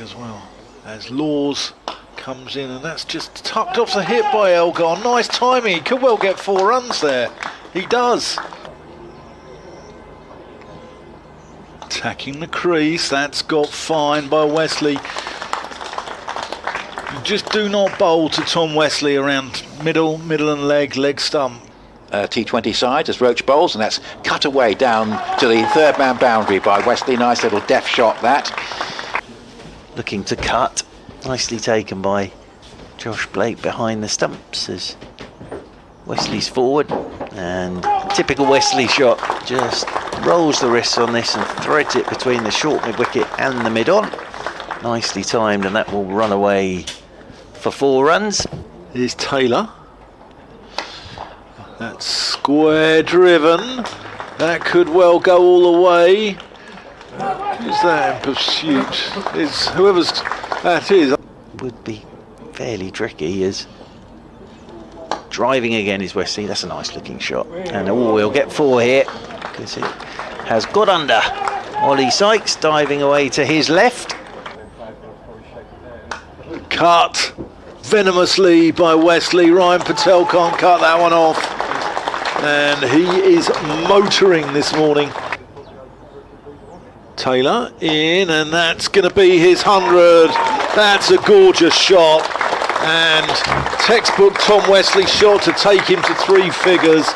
as well. As Laws comes in, and that's just tucked off the hip by Elgar. Nice timing, he could well get 4 runs there. He does. Attacking the crease, that's got fine by Westley. You just do not bowl to Tom Westley around middle and leg stump. T20 side as Roach bowls, and that's cut away down to the third man boundary by Westley. Nice little deft shot that. Looking to cut, nicely taken by Josh Blake behind the stumps as Westley's forward, and typical Westley shot, just rolls the wrists on this and threads it between the short mid wicket and the mid on. Nicely timed, and that will run away for 4 runs. Here's Taylor. That's square driven. That could well go all the way. Who's that in pursuit? It's whoever's that is. Would be fairly tricky as driving again is Westley. That's a nice looking shot. And we'll get 4 here because it has got under. Ollie Sykes diving away to his left. Cut venomously by Westley. Ryan Patel can't cut that one off. And he is motoring this morning. Taylor in, and that's going to be his 100. That's a gorgeous shot. And textbook Tom Westley shot to take him to 3 figures.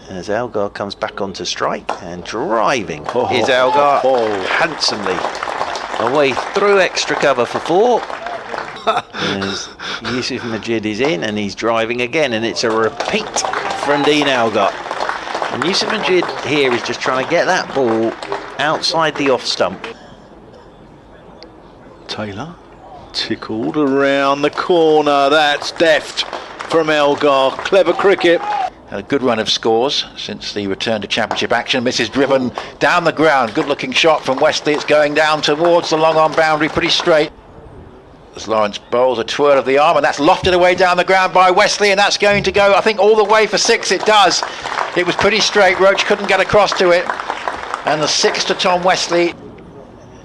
As Elgar comes back onto strike and driving is Elgar handsomely away through extra cover for 4. As Yusuf Majid is in and he's driving again, and it's a repeat from Dean Elgar. And Yusuf Majid here is just trying to get that ball outside the off stump. Taylor tickled around the corner. That's deft from Elgar. Clever cricket. A good run of scores since the return to championship action. Misses driven down the ground. Good looking shot from Westley. It's going down towards the long on boundary, pretty straight. As Lawrence bowls a twirl of the arm, and that's lofted away down the ground by Westley, and that's going to go, I think, all the way for 6. It does. It was pretty straight. Roach couldn't get across to it. And the 6 to Tom Westley.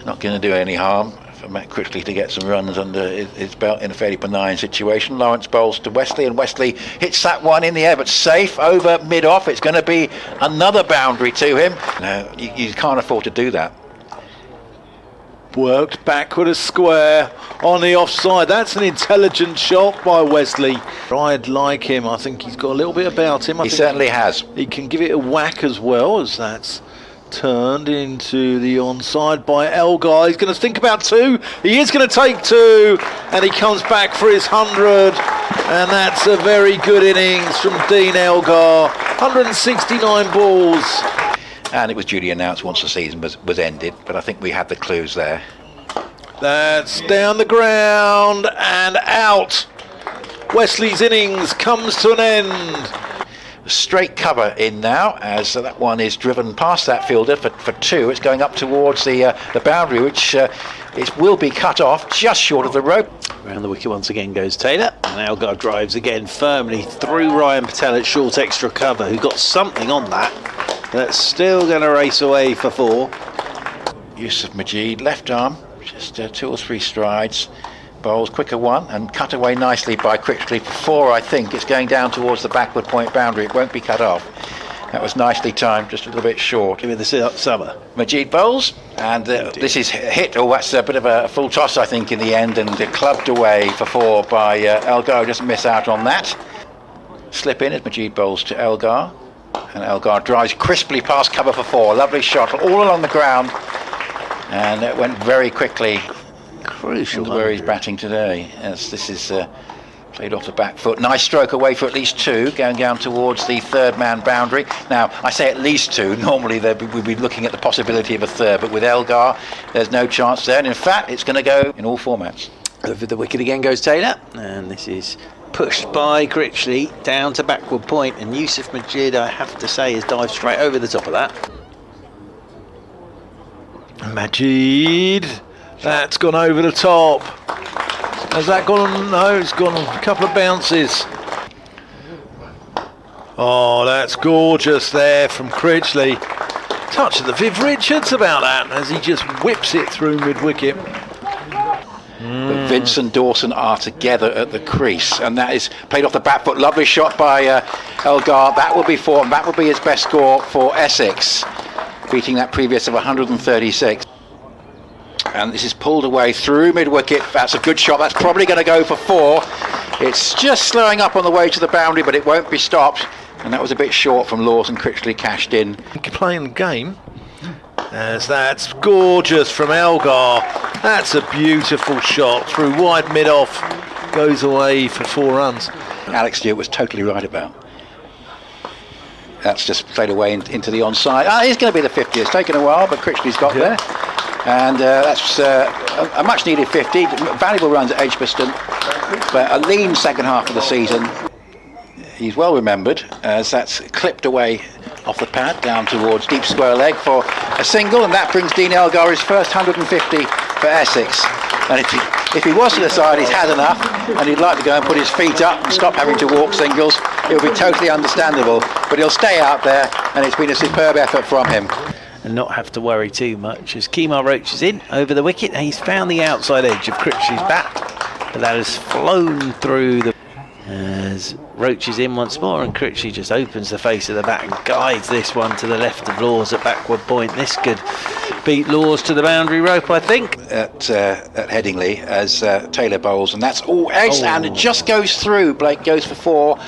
Not going to do any harm for Matt Critchley to get some runs under his belt in a fairly benign situation. Lawrence bowls to Westley, and Westley hits that one in the air, but safe over mid-off. It's going to be another boundary to him. No, you can't afford to do that. Worked backward a square on the offside. That's an intelligent shot by Westley. I'd like him. I think he's got a little bit about him. He certainly has. He can give it a whack as well, as that's turned into the onside by Elgar. He's going to think about 2. He is going to take 2, and he comes back for his 100. And that's a very good innings from Dean Elgar. 169 balls. And it was duly announced once the season was ended, but I think we had the clues there. That's down the ground and out. Wesley's innings comes to an end. Straight cover in now, as that one is driven past that fielder for 2. It's going up towards the boundary, which it will be cut off just short of the rope. Around the wicket once again goes Taylor, and Elgar drives again firmly through Ryan Patel at short extra cover, who got something on that. That's still going to race away for 4. Yusuf Majid, left arm, just 2 or 3 strides. Bowls quicker one and cut away nicely by Critchley for 4, I think. It's going down towards the backward point boundary. It won't be cut off. That was nicely timed, just a little bit short. Give it the summer. Majid bowls, and this is hit. Oh, that's a bit of a full toss, I think, in the end, and clubbed away for 4 by Elgar. Just miss out on that. Slip in as Majid bowls to Elgar. And Elgar drives crisply past cover for 4. Lovely shot all along the ground, and it went very quickly. Crucial where he's batting today. Yes, this is played off the back foot. Nice stroke away for at least 2, going down towards the third man boundary. Now, I say at least 2. Normally we'd be looking at the possibility of a 3rd, but with Elgar, there's no chance there. And in fact, it's going to go in all formats. Over the wicket again goes Taylor, and this is pushed by Critchley down to backward point, and Yusuf Majid, I have to say, has dived straight over the top of that. Majid, that's gone over the top. Has that gone? No, it's gone a couple of bounces. Oh, that's gorgeous there from Critchley. Touch of the Viv Richards about that, as he just whips it through mid-wicket. But Vince and Dawson are together at the crease, and that is played off the back foot. Lovely shot by Elgar. That will be 4, and that will be his best score for Essex, beating that previous of 136. And this is pulled away through mid-wicket. That's a good shot. That's probably going to go for 4. It's just slowing up on the way to the boundary, but it won't be stopped. And that was a bit short from Laws, and Critchley cashed in. Playing the game. As that's gorgeous from Elgar. That's a beautiful shot through wide mid-off. Goes away for 4 runs. Alex Stewart was totally right about. That's just played away into the onside. It's going to be the 50. It's taken a while, but Critchley's got there. And that's a much needed 50. Valuable runs at Edgbaston, but a lean second half of the season. He's well remembered as that's clipped away off the pad down towards deep square leg for a single, and that brings Dean Elgar his first 150 for Essex. And if he was to decide he's had enough and he'd like to go and put his feet up and stop having to walk singles, it would be totally understandable. But he'll stay out there, and it's been a superb effort from him. And not have to worry too much as Kemar Roach is in over the wicket. He's found the outside edge of Critchley's bat, but that has flown through the... As Roach is in once more, and Critchley just opens the face of the bat and guides this one to the left of Laws at backward point. This could beat Laws to the boundary rope, I think. At Headingley as Taylor bowls, and that's all edged, and it just goes through. Blake goes for 4.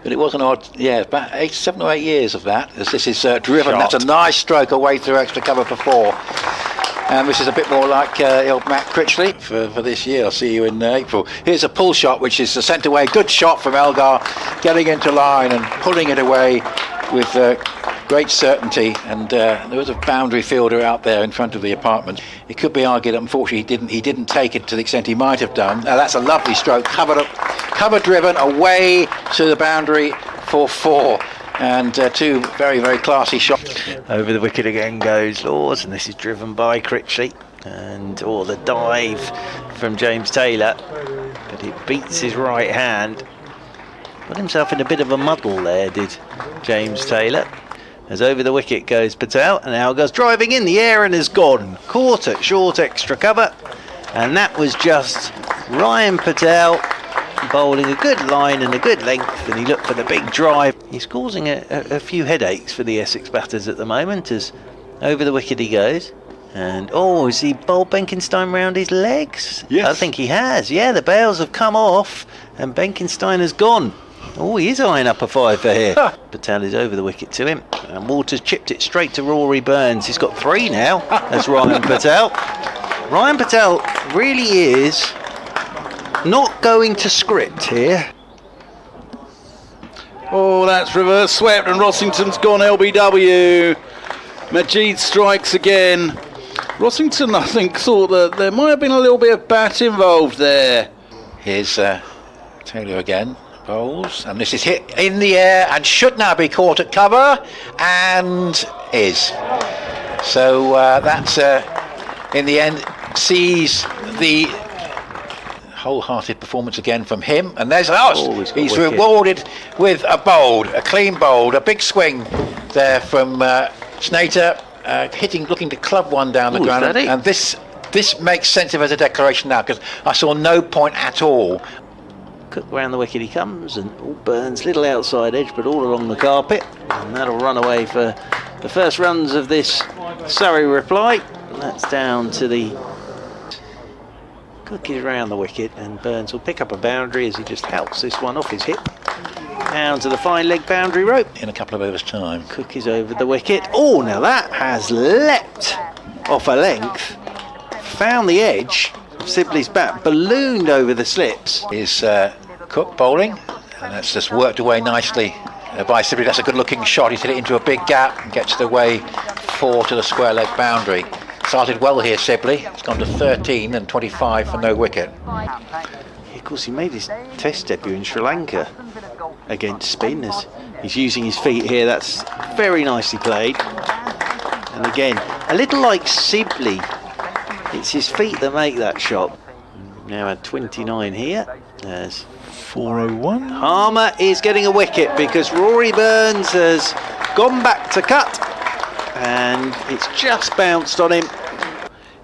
But it was an odd, about 7 or 8 years of that, as this is driven. Shot. That's a nice stroke away through extra cover for 4. And this is a bit more like Matt Critchley for this year. I'll see you in April. Here's a pull shot, which is a sent away. Good shot from Elgar, getting into line and pulling it away with great certainty. And there was a boundary fielder out there in front of the apartment. It could be argued, unfortunately, he didn't take it to the extent he might have done. Now that's a lovely stroke, cover driven away to the boundary for 4. And 2 very, very classy shots. Over the wicket again goes Laws, and this is driven by Critchley. And the dive from James Taylor, but it beats his right hand. Got himself in a bit of a muddle there, did James Taylor. As over the wicket goes Patel, and Elgar's driving in the air and has gone. Caught at short extra cover, and that was just Ryan Patel bowling a good line and a good length, and he looked for the big drive. He's causing a few headaches for the Essex batters at the moment as over the wicket he goes. And has he bowled Benkenstein round his legs? Yes. I think he has. Yeah, the bails have come off and Benkenstein has gone. He is eyeing up a 5 for here. Patel is over the wicket to him, and Walters chipped it straight to Rory Burns. He's got 3 now. That's Ryan Patel. Ryan Patel really is not going to script here. That's reverse swept, and Rossington's gone LBW. Majid strikes again. Rossington, I think, thought that there might have been a little bit of bat involved there. Here's Taylor again, bowls, and this is hit in the air and should now be caught at cover, and is. So that's in the end sees the wholehearted performance again from him, and there's he's rewarded with a clean bowled, a big swing there from Snater, looking to club one down the ground, steady. and this makes sense of as a declaration now, because I saw no point at all. Cook round the wicket he comes, and Burns little outside edge, but all along the carpet, and that'll run away for the first runs of this Surrey reply. And that's down to the Cook is round the wicket, and Burns will pick up a boundary as he just helps this one off his hip down to the fine leg boundary rope In a couple of overs' time. Cook is over the wicket. Now that has leapt off a length, found the edge of Sibley's bat, ballooned over the slips. Is Cook bowling, and that's just worked away nicely by Sibley. That's a good looking shot. He's hit it into a big gap and gets it away 4 to the square leg boundary. Started well here, Sibley. It's gone to 13 and 25 for no wicket. Of course, he made his test debut in Sri Lanka against spinners. He's using his feet here. That's very nicely played. And again, a little like Sibley, it's his feet that make that shot. Now at 29 here. There's 401. Harmer is getting a wicket because Rory Burns has gone back to cut, and it's just bounced on him.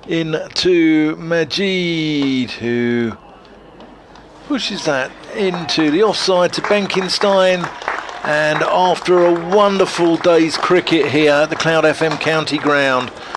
into Majid, who pushes that into the offside to Benkenstein. And after a wonderful day's cricket here at the Cloud FM County Ground,